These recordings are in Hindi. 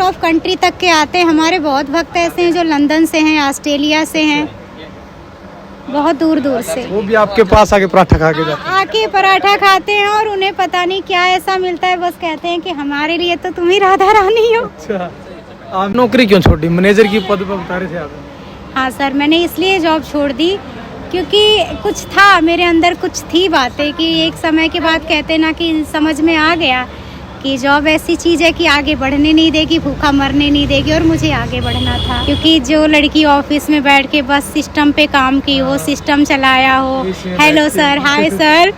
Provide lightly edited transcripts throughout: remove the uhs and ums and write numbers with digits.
आउट ऑफ कंट्री तक के आते हैं। हमारे बहुत भक्त ऐसे हैं जो लंदन से हैं, ऑस्ट्रेलिया से हैं, बहुत दूर दूर से। वो भी आपके पास आके पराठा खा के जाते हैं? आके पराठा खाते हैं और उन्हें पता नहीं क्या ऐसा मिलता है, बस कहते हैं कि हमारे लिए तो तुम ही राधा रानी हो। अच्छा, आप नौकरी क्यों छोड़ी? मैनेजर की पद पर बता रहे थे आप। हाँ सर, मैंने इसलिए जॉब छोड़ दी क्योंकि कुछ था मेरे अंदर, कुछ थी बातें कि एक समय के बाद कहते ना कि समझ में आ गया कि जॉब ऐसी चीज़ है कि आगे बढ़ने नहीं देगी, भूखा मरने नहीं देगी, और मुझे आगे बढ़ना था। क्योंकि जो लड़की ऑफिस में बैठ के बस सिस्टम पे काम की हो, सिस्टम चलाया हो, हेलो सर, हाय सर,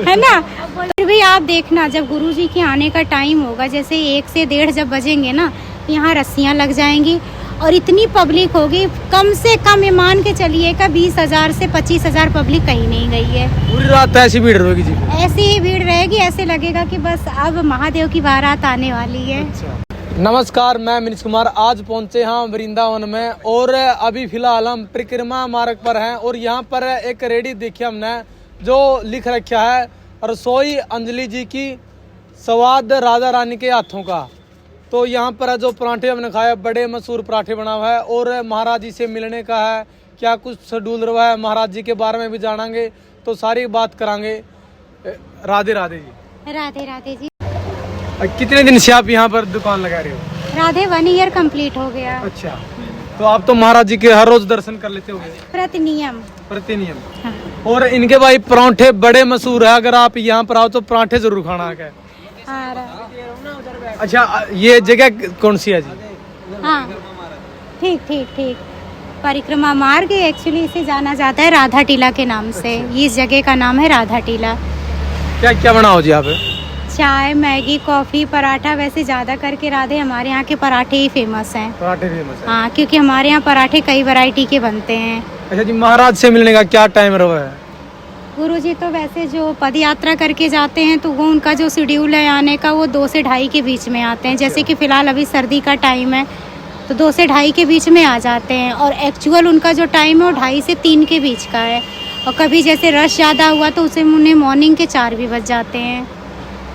है ना। फिर भी आप देखना जब गुरुजी के आने का टाइम होगा, जैसे 1 से 1:30 जब बजेंगे ना, यहाँ रस्सियाँ लग जाएंगी और इतनी पब्लिक होगी, कम से कम ये मान के चलिए का 20,000 से 25,000 पब्लिक कहीं नहीं गई है। पूरी रात ऐसी भीड़ रहेगी जी? ऐसी ही भीड़ रहेगी, ऐसे लगेगा कि बस अब महादेव की बारात आने वाली है। नमस्कार, मैं मनीष कुमार। आज पहुंचे हैं वृंदावन में और अभी फिलहाल हम परिक्रमा मार्ग पर हैं और यहाँ पर एक रेडी देखी हमने जो लिख रखा है रसोई अंजलि जी की, स्वाद राधा रानी के हाथों का। तो यहाँ पर जो पराठे हमने खाए, बड़े मशहूर पराठे बना हुआ है और महाराज जी से मिलने का है, क्या कुछ शेड्यूल रहा है, महाराज जी के बारे में भी जानेंगे, तो सारी बात करांगे। राधे राधे जी। राधे राधे जी। कितने दिन से आप यहाँ पर दुकान लगा रहे हो? राधे 1 ईयर कंप्लीट हो गया। अच्छा, तो आप तो महाराज जी के हर रोज दर्शन कर लेते होंगे? प्रतिनियम। हाँ। और इनके भाई पराठे बड़े मशहूर है, अगर आप यहाँ पर आओ तो पराठे जरूर खाना है। अच्छा, ये जगह कौन सी है जी? हाँ, ठीक। परिक्रमा मार्ग एक्चुअली इसे जाना जाता है राधा टीला के नाम से। इस जगह का नाम है राधा टीला। क्या क्या बनाओ जी आप? चाय, मैगी, कॉफी, पराठा, वैसे ज्यादा करके राधे हमारे यहाँ के पराठे ही फेमस हैं। पराठे फेमस है? हाँ, क्योंकि हमारे यहाँ पराठे कई वैरायटी के बनते हैं। अच्छा जी, महाराज से मिलने का क्या टाइम रहा है? गुरुजी तो वैसे जो पद यात्रा करके जाते हैं तो वो उनका जो शेड्यूल है आने का, वो 2 से 2:30 के बीच में आते हैं। जैसे कि फिलहाल अभी सर्दी का टाइम है तो 2 से 2:30 के बीच में आ जाते हैं, और एक्चुअल उनका जो टाइम है वो 2:30 से 3 के बीच का है। और कभी जैसे रश ज़्यादा हुआ तो उसे उन्हें मॉर्निंग के 4 भी बज जाते हैं।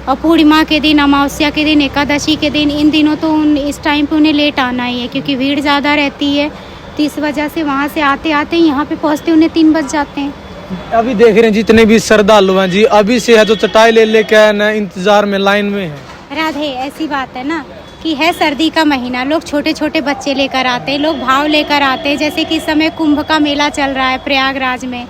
और पूर्णिमा के दिन, अमावस्या के दिन, एकादशी के दिन, इन दिनों तो इस टाइम पे उन्हें लेट आना ही है क्योंकि भीड़ ज़्यादा रहती है। तो इस वजह से वहाँ से आते आते यहाँ पे पहुँचते उन्हें 3 बज जाते हैं। अभी देख रहे हैं जितने भी श्रद्धालु हैं जी, अभी से है जो चटाई ले लेके इंतजार में, लाइन में है। राधे, ऐसी बात है ना कि है सर्दी का महीना, लोग छोटे छोटे बच्चे लेकर आते हैं, लोग भाव लेकर आते हैं। जैसे कि इस समय कुंभ का मेला चल रहा है प्रयागराज में,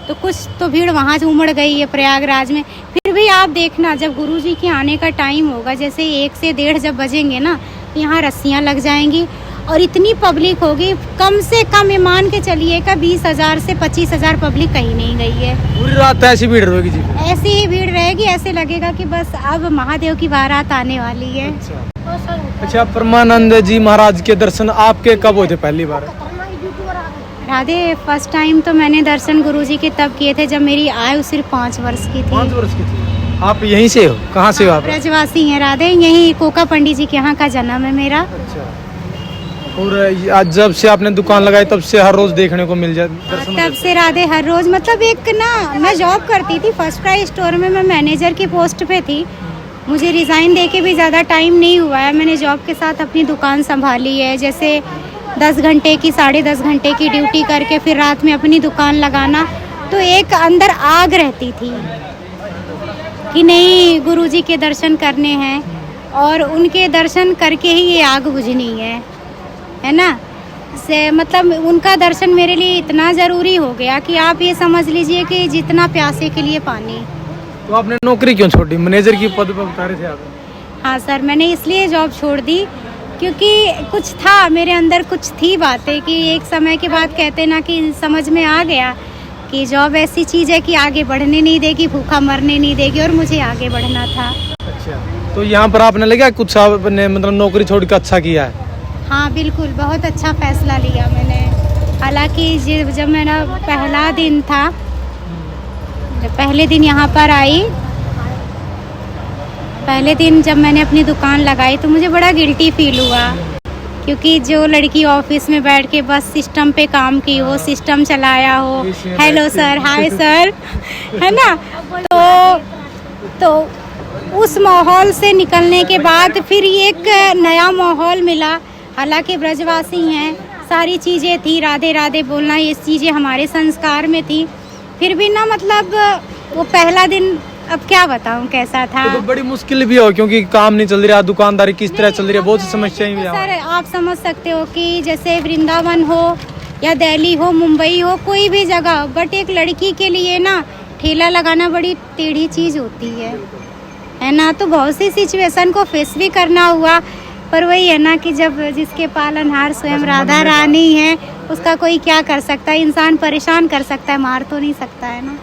तो कुछ तो भीड़ वहाँ से उमड़ गई है प्रयागराज में। फिर भी आप देखना जब गुरुजी के आने का टाइम होगा, जैसे 1 से 1:30 जब बजेंगे ना, यहाँ रस्सियाँ लग जाएंगी और इतनी पब्लिक होगी, कम से कम ये मान के चलिए का 20,000 से 25,000 पब्लिक कहीं नहीं गई है। पूरी रात ऐसी भीड़ रहेगी जी? ऐसी ही भीड़ रहेगी, ऐसे लगेगा कि बस अब महादेव की बारात आने वाली है। अच्छा, परमानंद जी महाराज के दर्शन आपके कब हुए थे पहली बार? राधे, फर्स्ट टाइम तो मैंने दर्शन गुरुजी के तब किए थे जब मेरी आयु सिर्फ 5 वर्ष की थी। 5 वर्ष की थी? आप यहीं से हो? कहाँ से हो आप? ब्रजवासी हैं राधे, यही कोका पंडित जी के यहाँ का जन्म है मेरा। अच्छा, और आज जब से आपने दुकान लगाई तब से हर रोज देखने को मिल जाए? तब से राधे हर रोज, मतलब एक ना, मैं जॉब करती थी फर्स्ट प्राइज स्टोर में, मैं मैनेजर की पोस्ट पे थी। मुझे रिजाइन देके भी ज़्यादा टाइम नहीं हुआ है, मैंने जॉब के साथ अपनी दुकान संभाली है। जैसे 10 घंटे की, 10.5 घंटे की ड्यूटी करके फिर रात में अपनी दुकान लगाना, तो एक अंदर आग रहती थी कि नहीं गुरुजी के दर्शन करने हैं और उनके दर्शन करके ही ये आग बुझनी है ना। से मतलब उनका दर्शन मेरे लिए इतना ज़रूरी हो गया कि आप ये समझ लीजिए कि जितना प्यासे के लिए पानी। तो आपने नौकरी क्यों छोड़ी? मैनेजर की पद पर बता रहे थे आप। हाँ सर, मैंने इसलिए जॉब छोड़ दी क्योंकि कुछ था मेरे अंदर, कुछ थी बातें कि एक समय के बाद कहते ना कि समझ में आ गया कि जॉब ऐसी चीज़ है कि आगे बढ़ने नहीं देगी, भूखा मरने नहीं देगी, और मुझे आगे बढ़ना था। अच्छा, तो यहाँ पर आपने लगा कुछ आपने मतलब नौकरी छोड़ के अच्छा किया है? हाँ बिल्कुल, बहुत अच्छा फैसला लिया मैंने। हालांकि जब मेरा पहला दिन था, जब पहले दिन यहाँ पर आई, पहले दिन जब मैंने अपनी दुकान लगाई तो मुझे बड़ा गिल्टी फील हुआ क्योंकि जो लड़की ऑफिस में बैठ के बस सिस्टम पे काम की हो, सिस्टम चलाया हो, हेलो सर, हाय सर, है ना। तो उस माहौल से निकलने के बाद फिर एक नया माहौल मिला। हालांकि ब्रजवासी हैं, सारी चीज़ें थी, राधे राधे बोलना, ये चीज़ें हमारे संस्कार में थी। फिर भी ना मतलब वो पहला दिन अब क्या बताऊं कैसा था। तो बड़ी मुश्किल भी हो क्योंकि काम नहीं चल रहा, दुकानदारी किस तरह चल रही है, बहुत सी समस्याएं भी सर आप समझ सकते हो कि जैसे वृंदावन हो या दिल्ली हो, मुंबई हो, कोई भी जगह, बट एक लड़की के लिए ना ठेला लगाना बड़ी टेढ़ी चीज़ होती है ना। तो बहुत सी सिचुएशन को फेस भी करना हुआ, पर वही है ना कि जब जिसके पालनहार स्वयं राधा रानी है, उसका कोई क्या कर सकता है। इंसान परेशान कर सकता है, मार तो नहीं सकता है ना।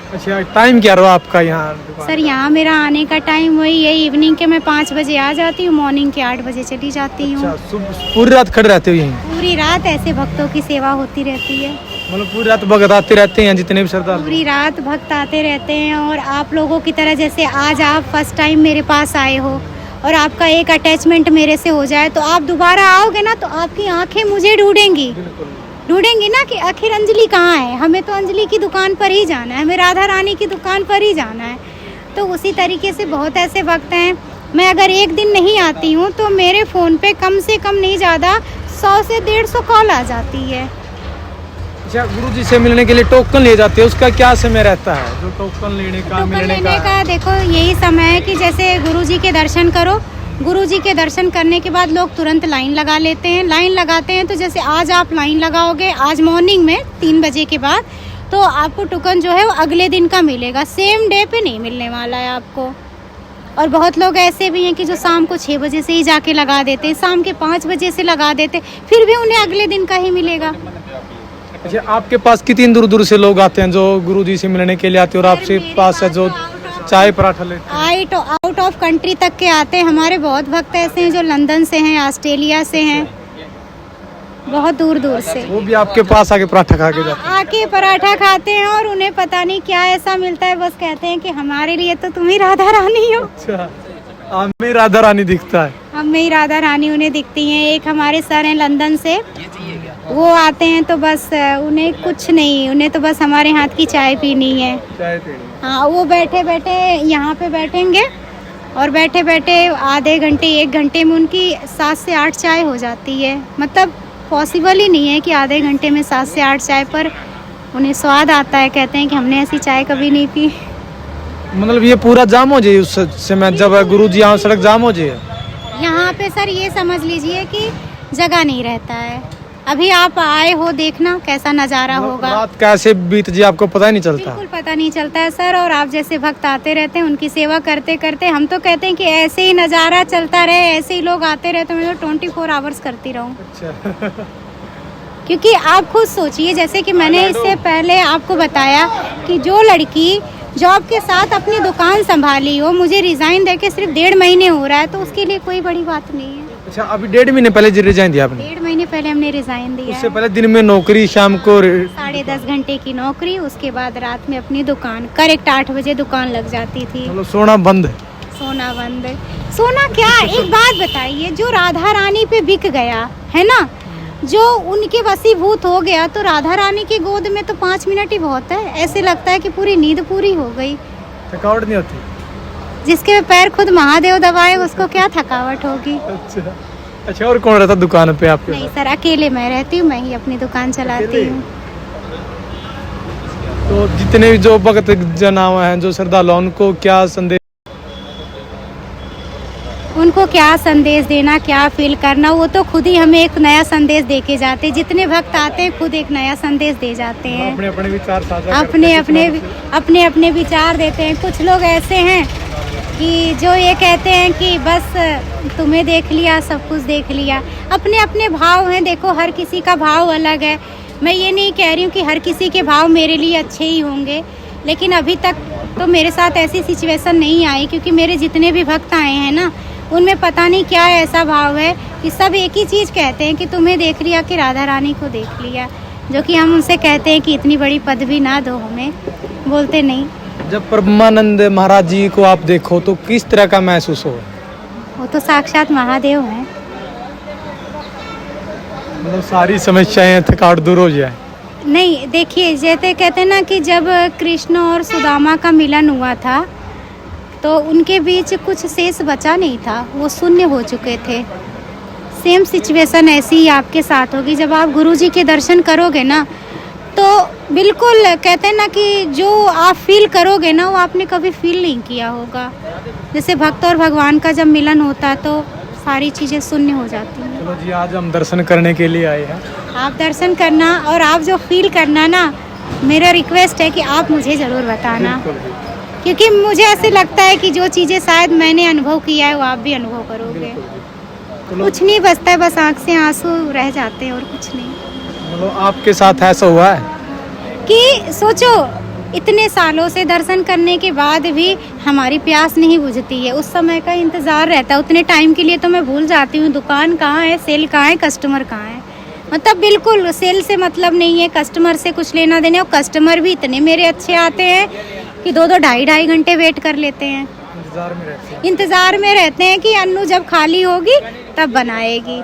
अच्छा, टाइम क्या रहा आपका यहाँ? सर यहाँ मेरा आने का टाइम वही है, इवनिंग के मैं 5 बजे आ जाती हूँ, मॉर्निंग के 8 बजे चली जाती हूँ। अच्छा, पूरी रात खड़े रहते हो यहीं? पूरी रात ऐसे भक्तों की सेवा होती रहती है। मतलब पूरी रात भक्त आते रहते हैं जितने भी श्रद्धालु? पूरी रात भक्त आते रहते हैं। और आप लोगों की तरह जैसे आज आप फर्स्ट टाइम मेरे पास आए हो और आपका एक अटैचमेंट मेरे से हो जाए, तो आप दोबारा आओगे ना तो आपकी आंखें मुझे ढूंढेंगी ना कि आखिर अंजलि कहाँ है। हमें तो अंजलि की दुकान पर ही जाना है, हमें राधा रानी की दुकान पर ही जाना है। तो उसी तरीके से बहुत ऐसे वक्त हैं, मैं अगर एक दिन नहीं आती हूँ तो मेरे फ़ोन पे कम से कम नहीं ज़्यादा 100 से 150 कॉल आ जाती है। अच्छा, गुरुजी से मिलने के लिए टोकन ले जाते हैं, उसका क्या समय रहता है जो टोकन लेने का मिलने का? देखो यही समय है कि जैसे गुरुजी के दर्शन करो, गुरुजी के दर्शन करने के बाद लोग तुरंत लाइन लगा लेते हैं। लाइन लगाते हैं तो जैसे आज आप लाइन लगाओगे आज मॉर्निंग में 3 बजे के बाद, तो आपको टोकन जो है वो अगले दिन का मिलेगा, सेम डे पे नहीं मिलने वाला है आपको। और बहुत लोग ऐसे भी हैं कि जो शाम को 6 बजे से ही जाके लगा देते हैं, शाम के 5 बजे से लगा देते, फिर भी उन्हें अगले दिन का ही मिलेगा। अच्छा, आपके पास कितनी दूर दूर से लोग आते हैं जो गुरुजी से मिलने के लिए आते हैं और आपसे पास है जो चाय पराठा लेते हैं? आउट ऑफ कंट्री तक के आते हैं। हमारे बहुत भक्त ऐसे हैं जो लंदन से हैं, ऑस्ट्रेलिया से हैं, बहुत दूर दूर से। वो भी आपके पास आके पराठा खा के जाते हैं? आके पराठा खाते हैं और उन्हें पता नहीं क्या ऐसा मिलता है, बस कहते हैं कि हमारे लिए तो तुम ही राधा रानी हो। अच्छा, हमें राधा रानी दिखता है? हमें ही राधा रानी उन्हें दिखती हैं। एक हमारे सर हैं लंदन से, वो आते हैं तो बस उन्हें कुछ नहीं, उन्हें तो बस हमारे हाथ की चाय पीनी है। चाय पीनी? हाँ, वो बैठे बैठे यहाँ पे बैठेंगे और बैठे बैठे आधे घंटे 1 घंटे में उनकी 7 से 8 चाय हो जाती है। मतलब पॉसिबल ही नहीं है कि आधे घंटे में 7 से 8 चाय, पर उन्हें स्वाद आता है। कहते हैं कि हमने ऐसी चाय कभी नहीं पी। मतलब ये पूरा जाम हो जाए उस समय जब गुरुजी यहाँ सड़क जाम हो जाए? यहाँ पे सर ये समझ लीजिए कि जगह नहीं रहता है। अभी आप आए हो, देखना कैसा नज़ारा होगा। रात कैसे बीत जाए आपको पता ही नहीं चलता? बिल्कुल पता नहीं चलता है सर। और आप जैसे भक्त आते रहते हैं, उनकी सेवा करते करते हम तो कहते हैं कि ऐसे ही नज़ारा चलता रहे, ऐसे ही लोग आते रहते, मैं तो 24 आवर्स करती रहूँ। अच्छा। क्योंकि आप खुद सोचिए, जैसे कि मैंने इससे पहले आपको बताया कि जो लड़की जॉब के साथ अपनी दुकान संभाली हो, मुझे रिजाइन देके सिर्फ 1.5 महीने हो रहा है, तो उसके लिए कोई बड़ी बात नहीं है। अच्छा, अभी 1.5 महीने पहले रिजाइन दिया आपने? 1.5 महीने पहले हमने रिजाइन दिया। उससे पहले दिन में नौकरी, शाम को 10.5 घंटे की नौकरी, उसके बाद रात में अपनी दुकान, करेक्ट 8 बजे दुकान लग जाती थी। मतलब सोना बंद है? सोना बंद है। सोना क्या, एक बात बताइए, जो राधा रानी पे बिक गया है ना, जो उनके वसीभूत हो गया, तो राधा रानी की गोद में तो 5 मिनट ही बहुत है। ऐसे लगता है कि पूरी नींद पूरी हो गई। थकावट नहीं होती? जिसके पैर खुद महादेव दबाए उसको क्या थकावट होगी। अच्छा, और कौन रहता दुकान पे आपके? नहीं सर, अकेले मैं रहती हूँ, मैं ही अपनी दुकान चलाती हूँ। तो जितने भी जो भक्त जना हैं, जो श्रद्धालु, उनको क्या संदेश, उनको क्या संदेश देना, क्या फील करना, वो तो खुद ही हमें एक नया संदेश दे के जाते हैं। जितने भक्त आते हैं खुद एक नया संदेश दे जाते हैं, अपने अपने विचार साझा अपने अपने विचार देते हैं। कुछ लोग ऐसे हैं कि जो ये कहते हैं कि बस तुम्हें देख लिया, सब कुछ देख लिया। अपने अपने भाव हैं, देखो हर किसी का भाव अलग है। मैं ये नहीं कह रही हूँ कि हर किसी के भाव मेरे लिए अच्छे ही होंगे, लेकिन अभी तक तो मेरे साथ ऐसी सिचुएशन नहीं आई, क्योंकि मेरे जितने भी भक्त आए हैं ना, उनमें पता नहीं क्या ऐसा भाव है कि सब एक ही चीज़ कहते हैं कि तुम्हें देख लिया, कि राधा रानी को देख लिया। जो कि हम उनसे कहते हैं कि इतनी बड़ी पदवी ना दो हमें, बोलते नहीं। जब परमानंद महाराज जी को आप देखो तो किस तरह का महसूस हो? वो तो साक्षात महादेव हैं। मतलब सारी समस्याएं, थकावट दूर हो जाए? नहीं, देखिए जैसे कहते हैं ना कि जब कृष्ण और सुदामा का मिलन हुआ था, तो उनके बीच कुछ शेष बचा नहीं था, वो शून्य हो चुके थे। सेम सिचुएशन ऐसी ही आपके साथ होगी। जब आप गुरुजी के दर्शन करोगे ना, तो बिल्कुल कहते हैं ना कि जो आप फील करोगे ना, वो आपने कभी फील नहीं किया होगा। जैसे भक्त और भगवान का जब मिलन होता है तो सारी चीज़ें शून्य हो जाती हैं। चलो जी, आज हम दर्शन करने के लिए आए हैं। आप दर्शन करना और आप जो फील करना ना, मेरा रिक्वेस्ट है कि आप मुझे ज़रूर बताना, क्योंकि मुझे ऐसे लगता है कि जो चीज़ें शायद मैंने अनुभव किया है वो आप भी अनुभव करोगे। कुछ नहीं बचता है, बस आँख से आंसू रह जाते हैं और कुछ नहीं। मतलब आपके साथ ऐसा हुआ है कि सोचो, इतने सालों से दर्शन करने के बाद भी हमारी प्यास नहीं बुझती है। उस समय का इंतज़ार रहता है, उतने टाइम के लिए तो मैं भूल जाती हूँ दुकान कहाँ है, सेल कहाँ है, कस्टमर कहाँ है। मतलब बिल्कुल सेल से मतलब नहीं है, कस्टमर से कुछ लेना देने। और कस्टमर भी इतने मेरे अच्छे आते हैं कि 2-2 ढाई घंटे वेट कर लेते हैं। इंतज़ार में रहते हैं कि अन्नू जब खाली होगी तब बनाएगी।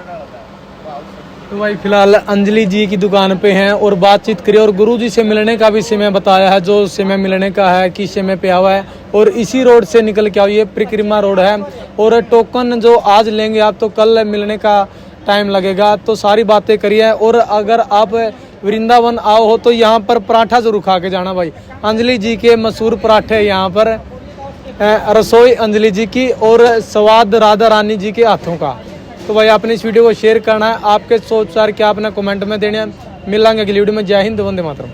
तो भाई फिलहाल अंजलि जी की दुकान पे हैं और बातचीत करिए, और गुरुजी से मिलने का भी समय बताया है, जो समय मिलने का है, किस समय पे हुआ है, और इसी रोड से निकल के आओ, ये परिक्रमा रोड है। और टोकन जो आज लेंगे आप, तो कल मिलने का टाइम लगेगा। तो सारी बातें करिए। और अगर आप वृंदावन आओ हो तो यहाँ पर पराठा जरूर खा के जाना भाई। अंजलि जी के मशहूर पराठे यहाँ पर, रसोई अंजलि जी की और स्वाद राधा रानी जी के हाथों का। तो भाई आपने इस वीडियो को शेयर करना है। आपके सोच विचार क्या आपने कमेंट में देने हैं। मिलेंगे अगली वीडियो में। जय हिंद, वंदे मातरम।